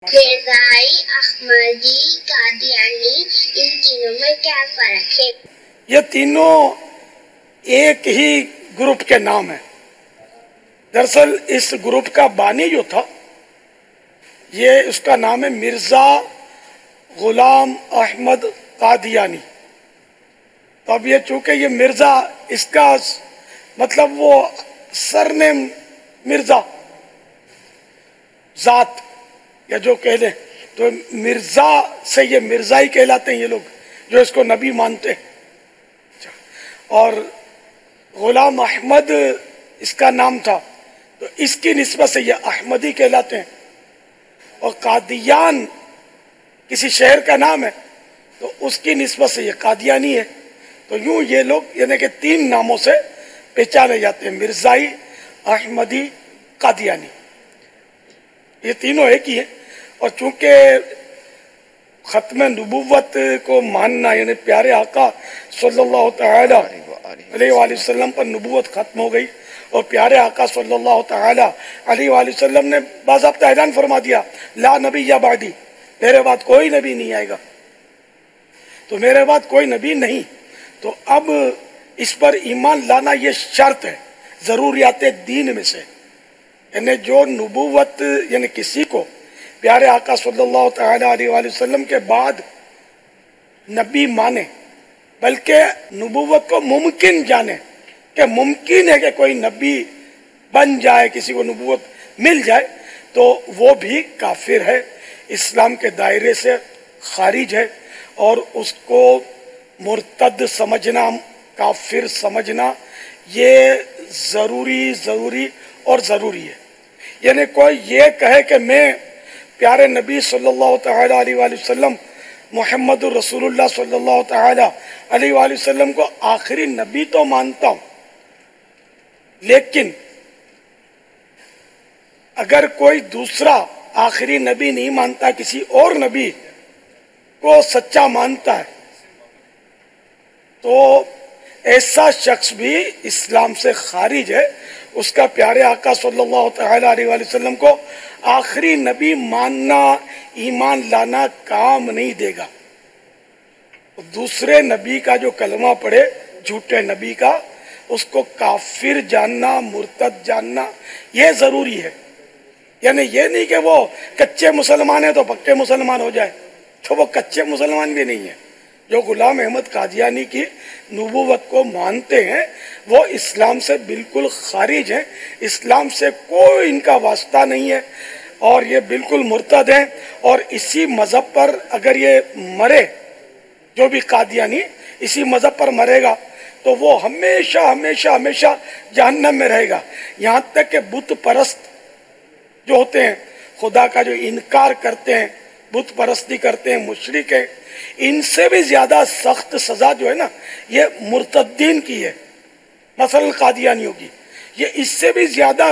مرزائی، احمدی، قادیانی، ان تینوں میں کیا فرق ہے؟ یہ تینوں ایک ہی گروپ کے نام ہیں۔ دراصل اس گروپ کا بانی جو تھا اس کا نام ہے مرزا غلام احمد قادیانی۔ تو اب یہ چونکہ یہ مرزا، اس کا مطلب وہ سرنیم مرزا ذات یا جو کہہ لیں، تو مرزا سے یہ مرزائی کہلاتے ہیں یہ لوگ جو اس کو نبی مانتے ہیں۔ اور غلام احمد اس کا نام تھا، تو اس کی نسبت سے یہ احمدی کہلاتے ہیں۔ اور قادیان کسی شہر کا نام ہے تو اس کی نسبت سے یہ قادیانی ہے۔ تو یوں یہ لوگ یعنی کہ تین ناموں سے پہچانے جاتے ہیں، مرزائی، احمدی، قادیانی۔ یہ تینوں ایک ہی ہیں۔ اور چونکہ ختم نبوت کو ماننا یعنی پیارے آقا صلی اللہ تعالی علیہ وآلہ وسلم پر نبوت ختم ہو گئی، اور پیارے آقا صلی اللہ تعالی علیہ وآلہ وسلم نے باضابطہ اعلان فرما دیا، لا نبی یا بعدی، میرے بعد کوئی نبی نہیں آئے گا، تو میرے بعد کوئی نبی نہیں۔ تو اب اس پر ایمان لانا یہ شرط ہے ضروریات دین میں سے، یعنی جو نبوت یعنی کسی کو پیارے آقا صلی اللہ تعالی علیہ وآلہ وسلم کے بعد نبی مانے، بلکہ نبوت کو ممکن جانے کہ ممکن ہے کہ کوئی نبی بن جائے، کسی کو نبوت مل جائے، تو وہ بھی کافر ہے، اسلام کے دائرے سے خارج ہے، اور اس کو مرتد سمجھنا، کافر سمجھنا یہ ضروری اور ضروری ہے۔ یعنی کوئی یہ کہے کہ میں پیارے نبی صلی اللہ تعالی علیہ وآلہ وسلم محمد رسول اللہ صلی اللہ تعالی علیہ وآلہ وسلم کو آخری نبی تو مانتا ہوں، لیکن اگر کوئی دوسرا آخری نبی نہیں مانتا، کسی اور نبی کو سچا مانتا ہے، تو ایسا شخص بھی اسلام سے خارج ہے، اس کا پیارے آقا صلی اللہ تعالی علیہ وآلہ وسلم کو آخری نبی ماننا، ایمان لانا کام نہیں دے گا۔ دوسرے نبی کا جو کلمہ پڑھے، جھوٹے نبی کا، اس کو کافر جاننا، مرتد جاننا یہ ضروری ہے۔ یعنی یہ نہیں کہ وہ کچے مسلمان ہیں تو پکے مسلمان ہو جائے، تو وہ کچے مسلمان بھی نہیں ہیں۔ جو غلام احمد قادیانی کی نبوت کو مانتے ہیں وہ اسلام سے بالکل خارج ہیں، اسلام سے کوئی ان کا واسطہ نہیں ہے، اور یہ بالکل مرتد ہیں۔ اور اسی مذہب پر اگر یہ مرے، جو بھی قادیانی اسی مذہب پر مرے گا تو وہ ہمیشہ جہنم میں رہے گا۔ یہاں تک کہ بت پرست جو ہوتے ہیں، خدا کا جو انکار کرتے ہیں، بت پرستی کرتے ہیں، مشرک ہیں، ان سے بھی زیادہ سخت سزا جو ہے نا یہ مرتدین کی ہے، مثلا قادیانیوں کی، یہ اس سے بھی زیادہ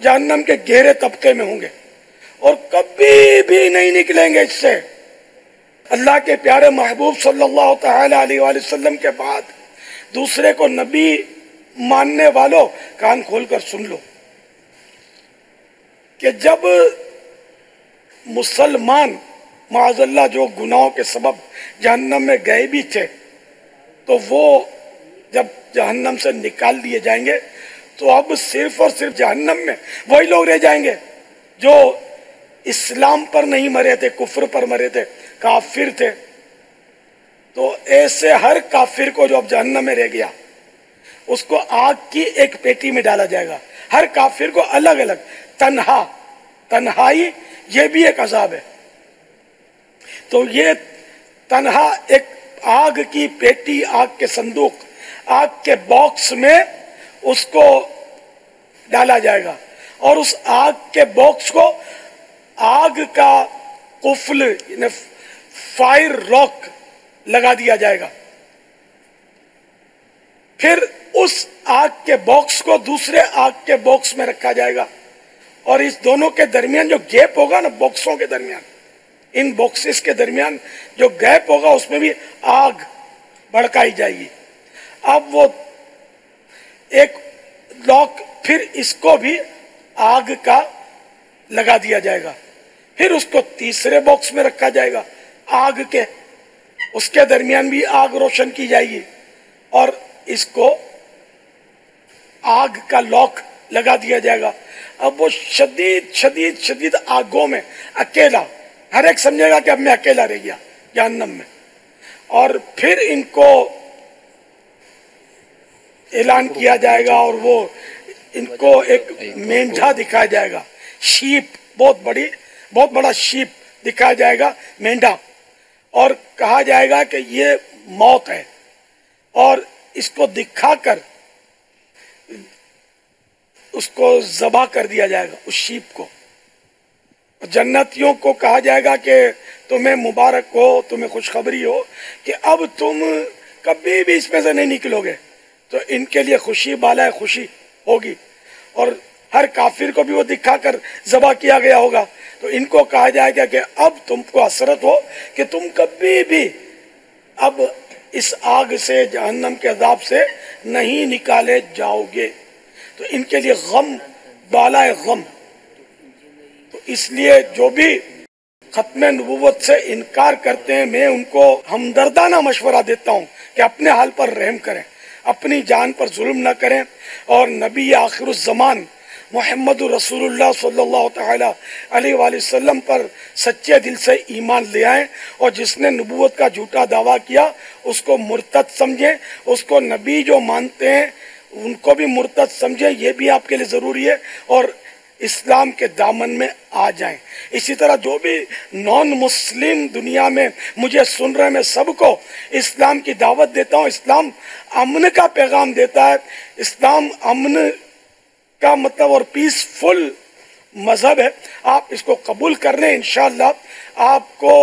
جہنم کے گہرے طبقے میں ہوں گے، اور کبھی بھی نہیں نکلیں گے اس سے۔ اللہ کے پیارے محبوب صلی اللہ تعالی علیہ وآلہ وسلم کے بعد دوسرے کو نبی ماننے والوں کان کھول کر سن لو کہ جب مسلمان معاذ اللہ جو گناہوں کے سبب جہنم میں گئے بھی تھے، تو وہ جب جہنم سے نکال دیے جائیں گے تو اب صرف اور صرف جہنم میں وہی لوگ رہ جائیں گے جو اسلام پر نہیں مرے تھے، کفر پر مرے تھے، کافر تھے۔ تو ایسے ہر کافر کو جو اب جہنم میں رہ گیا، اس کو آگ کی ایک پیٹی میں ڈالا جائے گا، ہر کافر کو الگ الگ، تنہائی یہ بھی ایک عذاب ہے۔ تو یہ تنہا ایک آگ کی پیٹی، آگ کے صندوق، آگ کے باکس میں اس کو ڈالا جائے گا، اور اس آگ کے باکس کو آگ کا قفل یعنی فائر راک لگا دیا جائے گا۔ پھر اس آگ کے باکس کو دوسرے آگ کے باکس میں رکھا جائے گا، اور اس دونوں کے درمیان جو گیپ ہوگا نا، باکسوں کے درمیان، ان باکسز کے درمیان جو گیپ ہوگا اس میں بھی آگ بھڑکائی جائے گی۔ اب وہ ایک لاک پھر اس کو بھی آگ کا لگا دیا جائے گا، پھر اس کو تیسرے باکس میں رکھا جائے گا آگ کے، اس کے درمیان بھی آگ روشن کی جائے گی، اور اس کو آگ کا لاک لگا دیا جائے گا۔ اب وہ شدید شدید شدید آگوں میں اکیلا، ہر ایک سمجھے گا کہ اب میں اکیلا رہ گیا جہنم میں، اور پھر ان کو اعلان کیا جائے گا، اور وہ ان کو ایک مینڈھا دکھایا جائے گا، شیپ، بہت بڑا شیپ دکھایا جائے گا، مینڈھا، اور کہا جائے گا کہ یہ موت ہے، اور اس کو دکھا کر اس کو ذبح کر دیا جائے گا، اس شیپ کو۔ جنتیوں کو کہا جائے گا کہ تمہیں مبارک ہو، تمہیں خوشخبری ہو کہ اب تم کبھی بھی اس میں سے نہیں نکلو گے، تو ان کے لیے خوشی بالا خوشی ہوگی، اور ہر کافر کو بھی وہ دکھا کر ذبح کیا گیا ہوگا، تو ان کو کہا جائے گا کہ اب تم کو حسرت ہو کہ تم کبھی بھی اب اس آگ سے، جہنم کے عذاب سے نہیں نکالے جاؤ گے، تو ان کے لیے غم بالا غم۔ تو اس لیے جو بھی ختم نبوت سے انکار کرتے ہیں، میں ان کو ہمدردانہ مشورہ دیتا ہوں کہ اپنے حال پر رحم کریں، اپنی جان پر ظلم نہ کریں، اور نبی آخر الزمان محمد رسول اللہ صلی اللہ تعالی علیہ وآلہ وسلم پر سچے دل سے ایمان لے آئیں، اور جس نے نبوت کا جھوٹا دعویٰ کیا اس کو مرتد سمجھیں، اس کو نبی جو مانتے ہیں ان کو بھی مرتد سمجھیں، یہ بھی آپ کے لیے ضروری ہے، اور اسلام کے دامن میں آ جائیں۔ اسی طرح جو بھی نان مسلم دنیا میں مجھے سن رہے ہیں، میں سب کو اسلام کی دعوت دیتا ہوں۔ اسلام امن کا پیغام دیتا ہے، اسلام امن کا مطلب اور پیسفل مذہب ہے، آپ اس کو قبول کر لیں، انشاءاللہ آپ کو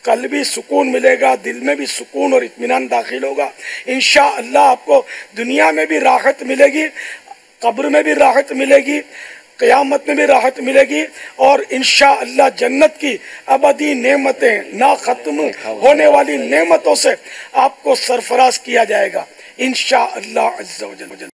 قلبی سکون ملے گا، دل میں بھی سکون اور اطمینان داخل ہوگا، انشاءاللہ آپ کو دنیا میں بھی راحت ملے گی، قبر میں بھی راحت ملے گی، قیامت میں بھی راحت ملے گی، اور انشاءاللہ جنت کی ابدی نعمتیں، نہ ختم ہونے والی نعمتوں سے آپ کو سرفراز کیا جائے گا انشاءاللہ عز و جل۔